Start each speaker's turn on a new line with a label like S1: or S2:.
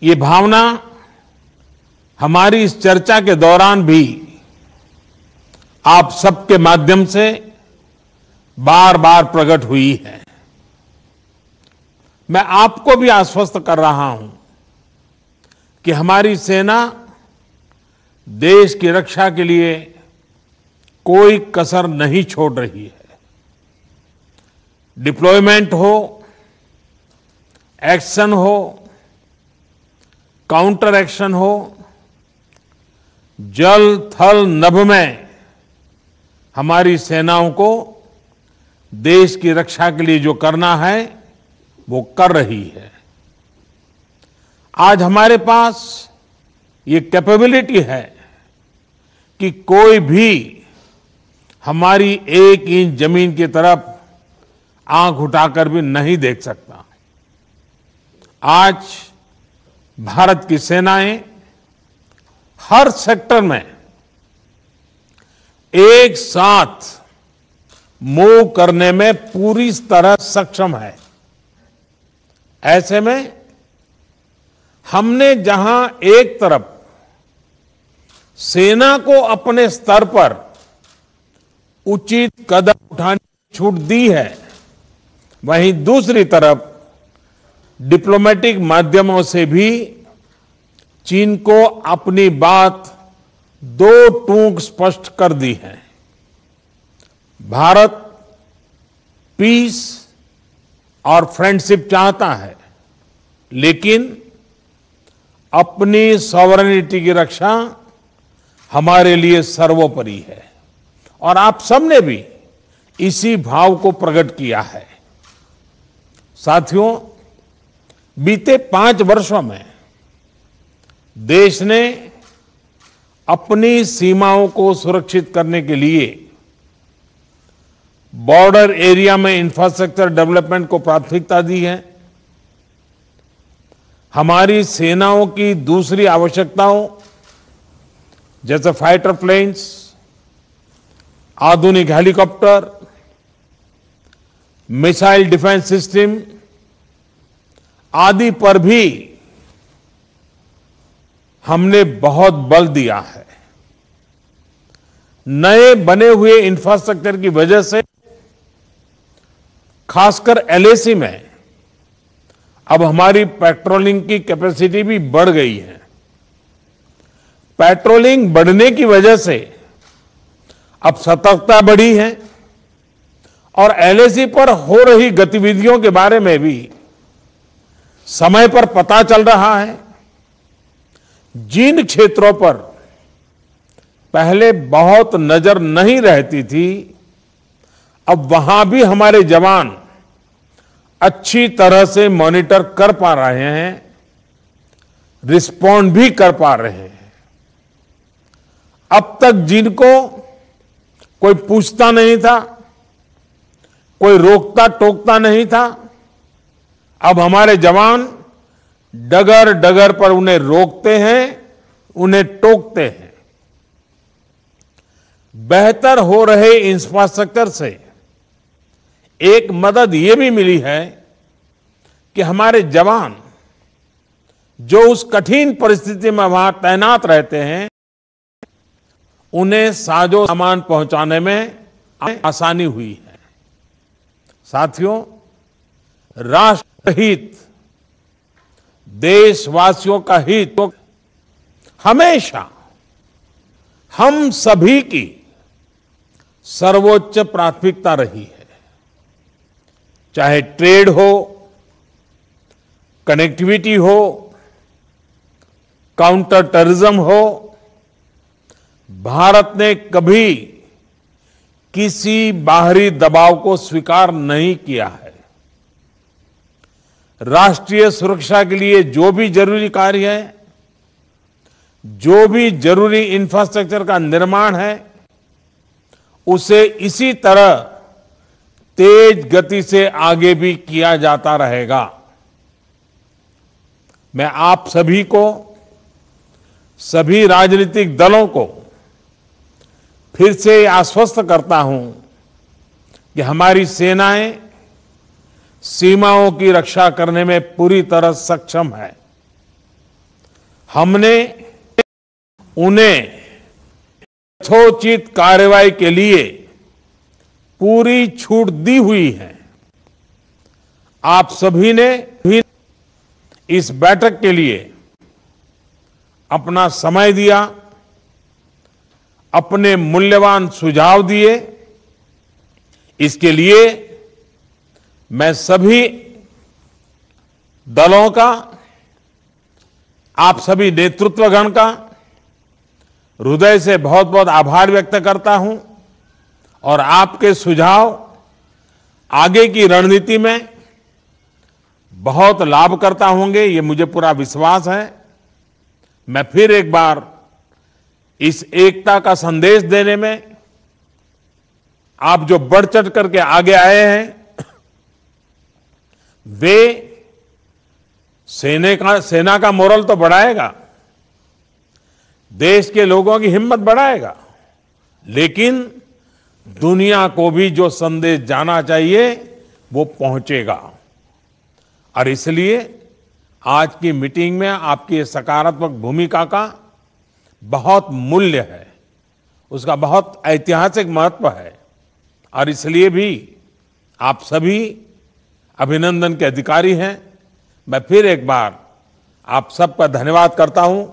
S1: ये भावना हमारी इस चर्चा के दौरान भी आप सबके माध्यम से बार बार प्रकट हुई है। मैं आपको भी आश्वस्त कर रहा हूं कि हमारी सेना देश की रक्षा के लिए कोई कसर नहीं छोड़ रही है। डिप्लॉयमेंट हो, एक्शन हो, काउंटर एक्शन हो, जल थल नभ में हमारी सेनाओं को देश की रक्षा के लिए जो करना है वो कर रही है। आज हमारे पास ये कैपेबिलिटी है कि कोई भी हमारी एक इंच जमीन की तरफ आंख उठाकर भी नहीं देख सकता। आज भारत की सेनाएं हर सेक्टर में एक साथ मूव करने में पूरी तरह सक्षम है। ऐसे में हमने जहां एक तरफ सेना को अपने स्तर पर उचित कदम उठाने की छूट दी है, वहीं दूसरी तरफ डिप्लोमेटिक माध्यमों से भी चीन को अपनी बात दो टूक स्पष्ट कर दी है। भारत पीस और फ्रेंडशिप चाहता है, लेकिन अपनी सॉवरेनिटी की रक्षा हमारे लिए सर्वोपरि है और आप सबने भी इसी भाव को प्रकट किया है। साथियों, बीते 5 वर्षों में देश ने अपनी सीमाओं को सुरक्षित करने के लिए बॉर्डर एरिया में इंफ्रास्ट्रक्चर डेवलपमेंट को प्राथमिकता दी है। हमारी सेनाओं की दूसरी आवश्यकताओं जैसे फाइटर प्लेन्स, आधुनिक हेलीकॉप्टर, मिसाइल डिफेंस सिस्टम आदि पर भी हमने बहुत बल दिया है। नए बने हुए इंफ्रास्ट्रक्चर की वजह से खासकर एलएसी में अब हमारी पेट्रोलिंग की कैपेसिटी भी बढ़ गई है। पेट्रोलिंग बढ़ने की वजह से अब सतर्कता बढ़ी है और एलएसी पर हो रही गतिविधियों के बारे में भी समय पर पता चल रहा है। जिन क्षेत्रों पर पहले बहुत नजर नहीं रहती थी, अब वहां भी हमारे जवान अच्छी तरह से मॉनिटर कर पा रहे हैं, रिस्पॉन्ड भी कर पा रहे हैं। अब तक जिनको कोई पूछता नहीं था, कोई रोकता टोकता नहीं था, अब हमारे जवान डगर डगर पर उन्हें रोकते हैं, उन्हें टोकते हैं। बेहतर हो रहे इंफ्रास्ट्रक्चर से एक मदद ये भी मिली है कि हमारे जवान जो उस कठिन परिस्थिति में वहां तैनात रहते हैं, उन्हें साजो सामान पहुंचाने में आसानी हुई है। साथियों, राष्ट्रहित, देशवासियों का हित हमेशा हम सभी की सर्वोच्च प्राथमिकता रही है। चाहे ट्रेड हो, कनेक्टिविटी हो, काउंटर टेररिज्म हो, भारत ने कभी किसी बाहरी दबाव को स्वीकार नहीं किया है। राष्ट्रीय सुरक्षा के लिए जो भी जरूरी कार्य है, जो भी जरूरी इंफ्रास्ट्रक्चर का निर्माण है, उसे इसी तरह तेज गति से आगे भी किया जाता रहेगा। मैं आप सभी को, सभी राजनीतिक दलों को फिर से आश्वस्त करता हूं कि हमारी सेनाएं सीमाओं की रक्षा करने में पूरी तरह सक्षम है। हमने उन्हें यथोचित कार्रवाई के लिए पूरी छूट दी हुई है। आप सभी ने भी इस बैठक के लिए अपना समय दिया, अपने मूल्यवान सुझाव दिए। इसके लिए मैं सभी दलों का, आप सभी नेतृत्वगण का हृदय से बहुत बहुत आभार व्यक्त करता हूं और आपके सुझाव आगे की रणनीति में बहुत लाभकर्ता होंगे, ये मुझे पूरा विश्वास है। मैं फिर एक बार इस एकता का संदेश देने में आप जो बढ़ चढ़ करके आगे आए हैं, वे सेना का मोरल तो बढ़ाएगा, देश के लोगों की हिम्मत बढ़ाएगा, लेकिन दुनिया को भी जो संदेश जाना चाहिए वो पहुंचेगा। और इसलिए आज की मीटिंग में आपकी सकारात्मक भूमिका का बहुत मूल्य है, उसका बहुत ऐतिहासिक महत्व है। और इसलिए भी आप सभी अभिनंदन के अधिकारी हैं। मैं फिर एक बार आप सबका धन्यवाद करता हूं।